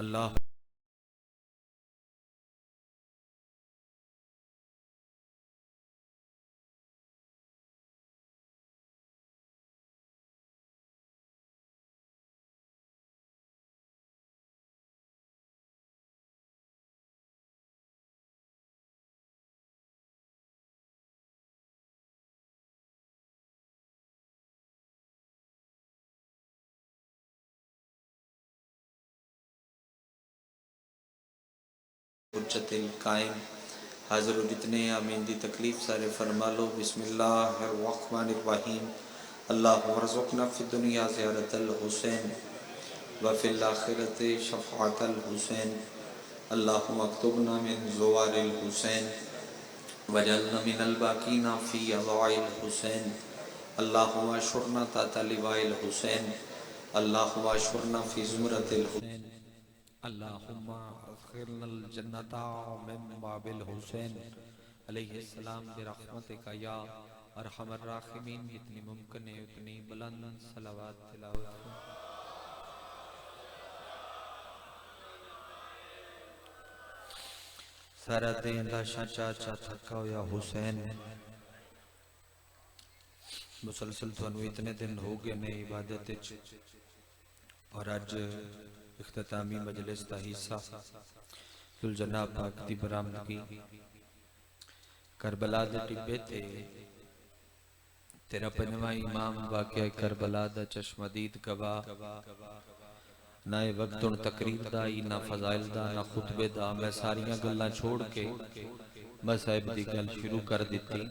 اللہ حجت القائم حاضر و جتنے آمین دی تکلیف سارے فرما لو۔ بسم اللہ الرحمن الرحیم۔ اللہم ارزقنا فی الدنیا زیارت الحسین وفی الاخرت شفاعت الحسین، اللہم اکتبنا من زوار الحسین وجعلنا من الباقین فی اضواء الحسین، اللہم اشرنا تحت لواء الحسین، اللہم اشرنا فی زمرۃ الحسین، اللہم ادخلنا الجنت من باب الحسین علیہ السلام برحمتک یا ارحم الراحمین۔ جتنی ممکن ہے اتنی بلند صلوات تلاوت کریں۔ سارا دین لاشاں چاچا تھکا ہویا حسین، مسلسل تھانوں اتنے دن ہو گئے نے عبادت اور اج اختتامی مجلس دا حصہ ذوالجناب پاک دی برآمدگی کربلا دے ٹبے تے تیرا پنجواں امام واقعہ کربلا دا چشمدید گواہ، نہ وقت ان تقریر دا نہ فضائل دا نہ خطبے دا، میں ساریاں گلاں چھوڑ کے مصائب دی گل شروع کر دیتی۔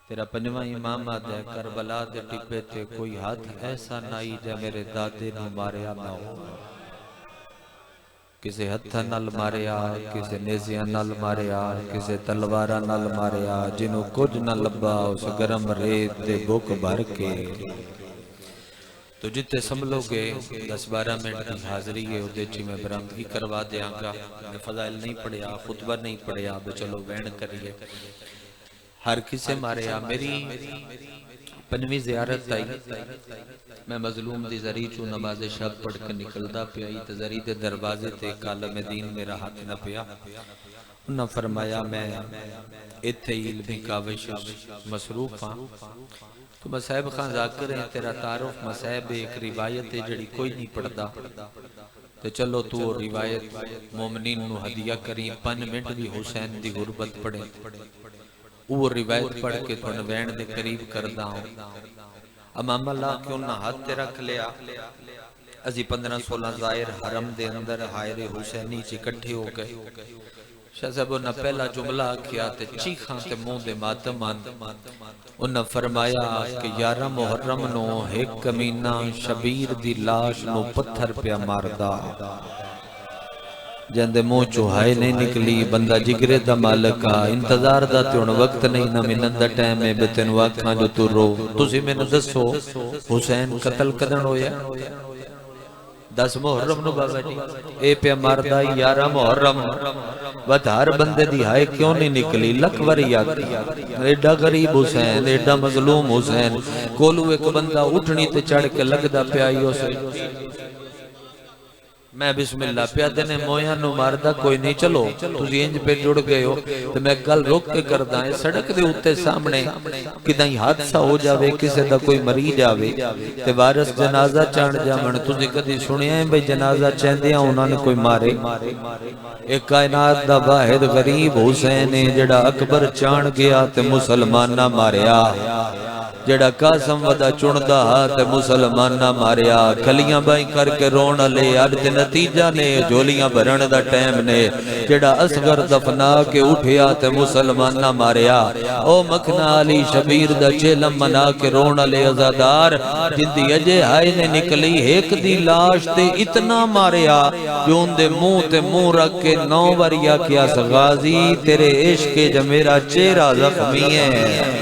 تیرا پنجواں امام آدھے کربلا دے ٹبے تے کوئی ہاتھ ایسا نائی جا میرے دادے نو ماریا نہ ہو، کسے ہتھا نال ماریا، کسے نیزیاں نال ماریا، کسے تلوارہ نال ماریا، جنہوں کچھ نہ لبا اس گرم ریت دے بک بھر کے۔ تو جتے سنبھلو گے 10-12 منٹ کی حاضری ہے اودے چی میں برآمدگی کروا دیاں گا۔ میں فضائل نہیں پڑھیا، خطبہ نہیں پڑھیا، چلو وین کریے۔ ہر کسے ماریا میری پنجویں زیارت آئی، میں مظلوم دی زری چو نماز شب پڑھ کے نکلدا پیائی تے زری دے دروازے تے کالم دین میرا ہاتھ نہ پیا۔ انہاں فرمایا میں ایتھے علمی کاوش مصروف ہاں، تو مصعب خان ذاکر ہیں، تیرا تعارف مصعب ایک روایت ہے جڑی کوئی نہیں پڑھدا، تے چلو تو روایت مومنین نو ہدیہ کریں، 5 منٹ بھی حسین دی غربت پڑھیں، وہ روایت پڑھ کے تھوڑا وین دے قریب کردہ ہوں۔ امام اللہ کیوں نہ ہاتھ تے رکھ لیا، ازی 15-16 ظاہر حرم دے اندر حائر حسینی چی کٹھے ہو گئے۔ شاہ صاحب انہا پہلا جملہ کیا تے چیخاں تے مون دے ماتم آن، انہا فرمایا کہ 11 محرم نو ایک کمینہ شبیر دی لاش نو پتھر پہ ماردہ، جندے مو چوہائے نہیں نکلی، بندہ جگرے دا مالکا، انتظار دا تیون وقت نہیں نہ منندہ ٹائم میں بتن واقعاں جو تو رو۔ تُسی میں نو دسو حسین قتل کدن ہویا 10 محرم نو بابا جی، اے پہ ماردہ 11 محرم، بدھار بندے دی ہائے کیوں نہیں نکلی، لکھ وری آتی، ایڈا غریب حسین، ایڈا مظلوم حسین، کولو ایک بندہ اٹھنی تے چڑھ کے لگ دا پیائیوں سے۔ میں بسم اللہ پیادے نے مویاں نو ماردہ کوئی نہیں، چلو تُسی انج پہ جڑ گئے ہو تو میں گل روک کے کردہ ہے، سڑک دے ہوتے سامنے کدھائیں حادثہ ہو جاوے، کسے دا کوئی مری جاوے تے وارث جنازہ چاند جامن، تُسی کدھی سنیا ہے بھئی جنازہ چاندیاں انہوں نے کوئی مارے۔ ایک کائنات دا واحد غریب حسین ہے جڑا اکبر چاند گیا تے مسلمان نہ ماریا، جڑا قاسم ودا چندہ تے مسلمان نہ ماریا، کھلیاں بائیں کر کے رون لے عرض نتیجہ نے جولیاں بھرن دا ٹائم نے، جڑا اصغر دفنا کے اٹھیا تے مسلمان نہ ماریا، او مکھنا علی شبیر دا چیلم منا کے رون لے ازادار، جندی اجے ہائے نے نکلی ایک دی لاش تے اتنا ماریا، جو ان دے منہ تے منہ رکھ کے 9 وریا کیا سغازی، تیرے عشق جو میرا چہرہ زخمی ہے،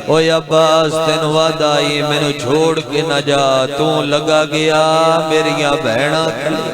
اوہ عباس تین وعدائی میں چھوڑ کے نہ جا، تو لگا گیا میریاں بہنہ کھلے۔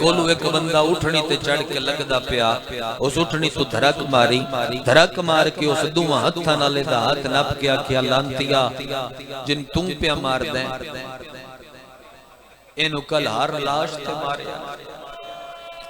ਕੋਲੋਂ ਇੱਕ ਬੰਦਾ ਉਠਣੀ ਤੇ ਚੜ ਕੇ ਲੱਗਦਾ ਪਿਆ ਉਸ ਉਠਣੀ ਤੋਂ ਧੜਕ ਮਾਰ ਕੇ ਉਸ ਦੋਵਾਂ ਹੱਥਾਂ ਨਾਲ ਇਹਦਾ ਹੱਥ ਨੱਪ ਕੇ ਆਖਿਆ ਲਾਂਤੀਆ ਜਿਨ ਤੂੰ ਪਿਆ ਮਾਰਦਾ ਇਹਨੂੰ ਕੱਲ ਹਰ ਲਾਸ਼ ਤੇ ਮਾਰਿਆ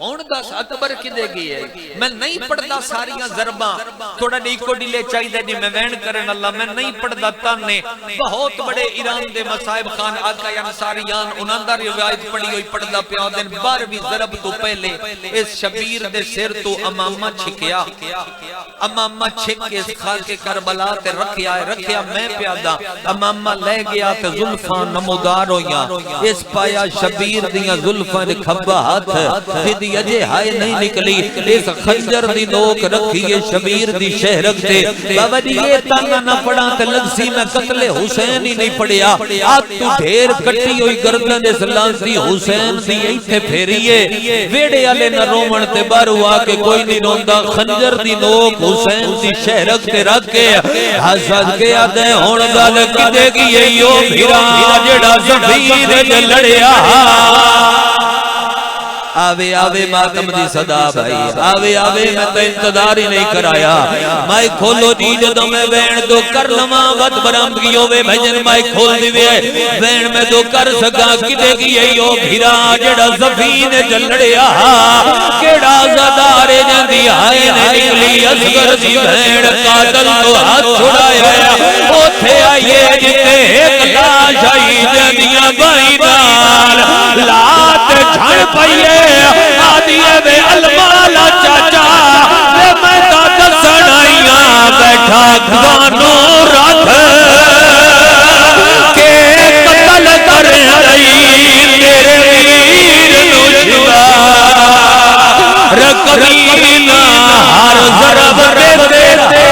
ہون دس اکبر کدے گئی ہے میں نہیں پڑھدا ساریاں ضرباں تھوڑا نیکو ڈیلے چاہیے جی میں وین کرن اللہ میں نہیں پڑھدا تانے بہت بڑے ایران دے مصائب خان آقا انصاریان انہاں دا روایت پڑھی ہوئی پڑھدا پیا دن 12ویں ضرب تو پہلے اس شبیر دے سر تو امامہ چھکیا امامہ چھک کے اس خاک کربلا تے رکھیا میں پیادا امامہ لے گیا تے زلفاں نمودار ہویاں اس پایا شبیر دیاں زلفاں دے کھبا ہاتھ جدی اجے ہائے نہیں نکلی اس خنجر دی نوک رکھیے شبیر دی شہرک تے بابا جی یہ تانا نہ پڑا تے لگسی میں قتل حسین ہی نہیں پڑیا آج تو ڈھیر کٹی ہوئی گردن دے سلانتی حسین دی ایتھے پھیریے ویڑے آلے نہ رومن تے بارو آکے کوئی نہیں روندا خنجر دی نوک حسین دی شہرک تے رکھ کے حسد کے آدھے ہون گال کدے کی ایو بھیرا جڑا زفیر دے لڑیا آوے آوے ماتم دی صدا بھائی آوے آوے میں تو انتظار ہی نہیں کرایا مائی کھولو جی جدو میں وین دو کر لما وقت برامدگی ہوئے بھجن مائی کھول دیوے وین میں دو کر سکا کدے کی ایو بھیرا جڑا زفین جلڑیا کیڑا زدارے جندی آئے نے نکلی اصغر دی بھین قاتل تو ہاتھ چھڑایا اوتھے آئیے جتے ایک لاش آئی جندیاں بائی دار لات جھڑ پائیے آدھیے بے المالا چاچا بے میں تا دسنائیاں بیٹھا گوانو رات کے قتل کر رہی میرے ویر نوشدہ رکبینا ہر ضرب دیتے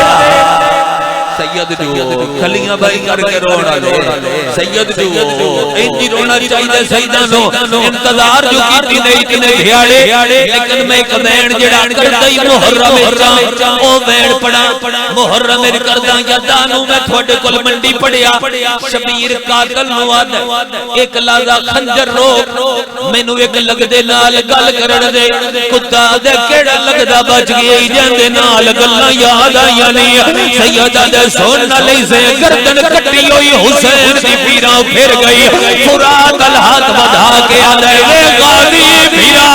سید جو کھلیاں بائی کر کے رونا لے سید جو انجی رونا چاہیے سیدانو انتظار جو کیتی نہیں اتنے گھیاڑے لیکن میں ایک بین جڑا کردائی محرم او بین پڑا محرم کردائی یادانو میں تھوڑے کل منڈی پڑیا شبیر قاتل نواد ایک لازہ خنجر روک میں نو ایک لگ دے نال گل کرن دے کتا دے کیڑا لگ دا بچ گئی جاندے نال گلنا یاد آیا نہیں سیدہ دے سونا لئی سے گردن کٹی ہوئی حسین دی پیران پھر گئی فرات الہاتھ بدھا کے آدھے لے غالی پیرا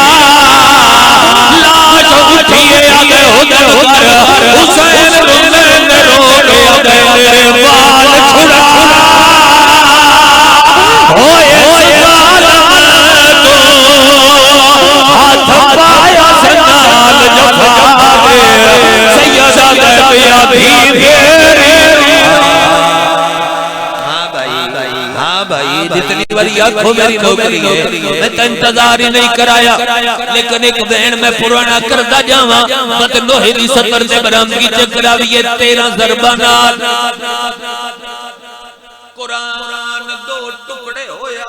لاش اٹھیے آدھے حدر کر حسین رمین رو کے آدھے میرے بال چھڑا ہوئے سوالا تو ہاتھ پایا سے نال جفا سیدہ دے پیا بھی بھائی جتنی باری آنکھوں میری نوکری ہے میں تو انتظار ہی نہیں کرایا لیکن ایک بہن میں پرانا کردہ جاواں مت نوہی دی سطر سے برامگی چکراویے 13 ضربانات قرآن 2 ٹکڑے ہویا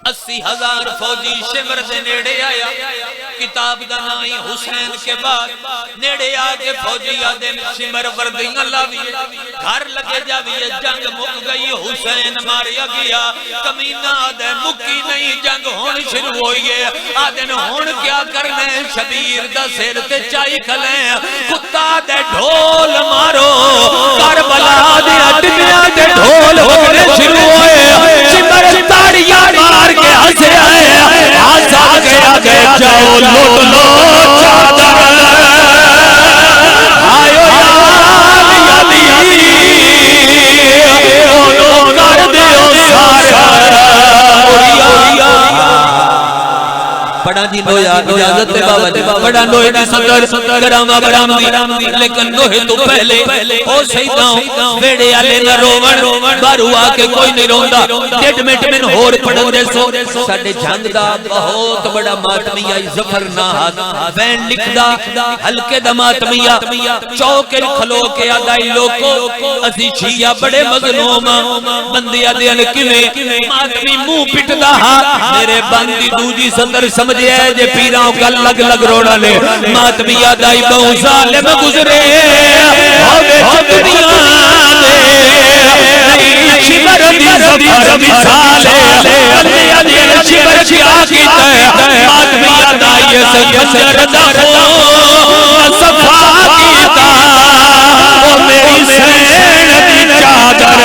80,000 فوجی شمر سے نیڑے آیا کتاب دا نائی حسین کے بعد نیڑے آگے فوجی آدھے شمر وردیاں لاویے گھر لگے جاویے جنگ مک گئی حسین ماریا گیا کمینہ آدھے مکی نہیں جنگ ہون شروع ہوئیے آدھے ہون کیا کرنے شبیر دا سیر تے چائی کھلیں کتا دے ڈھول مارو کربلا دے اٹنیا دے ڈھول ہونے شروع ہوئے شمر تاڑیاں مار کے ہنسے آئے آزاد کے آگے جاؤ لوٹ لو چادر آئیو یادی اونو کر دیو سارا بڑا جی نویا اجازت بابا جی بڑا نوے دی صدر گراما برامدی لیکن نوہے تو پہلے او سیداں ویڑے آلے نہ روون بارو آکے کوئی نہیں روندا ڈیڈ منٹ میں ہور پڑھن دے سو ساڑھے جھنگ دا بہت بڑا ماتمیہ ظفر ناہد وین لکھ دا ہلکے دا ماتمیہ چوکر کھلو کے آدائی لوکو ازی شیعہ بڑے مظلوم بندیاں دے انکیویں ماتمی مو پٹ دا میرے بندی دوجی صدر سمجھے ہے جے پیراں کا لگ روڑا لے ماتمی آدائی بہو ظالم گزرے ہوئے دنیا دے شمر دی ظفر مثالے بندیاں دے شمر کیا کیتا ہے ماتمی آدائی سکھر دخو صفا کیتا وہ میری سین دی چادر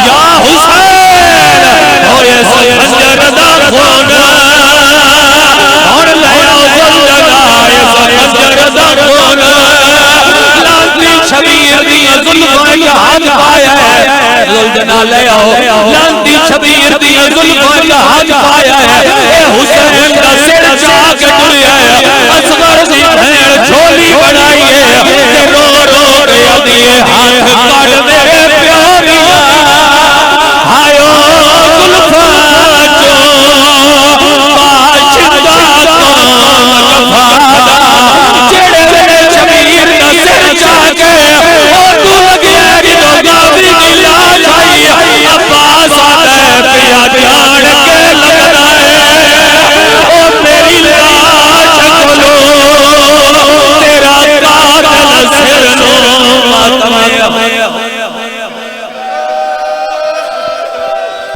یا حسین ہوئے سکھر زلفاں دا ہاتھ پایا ہے زلجنا لے آؤ لاندی شبیر دی زلفاں دا ہاتھ پایا ہے اے حسین دا سر چا کے ٹریا ہے اصغر دی بھیڑ جھولی بڑا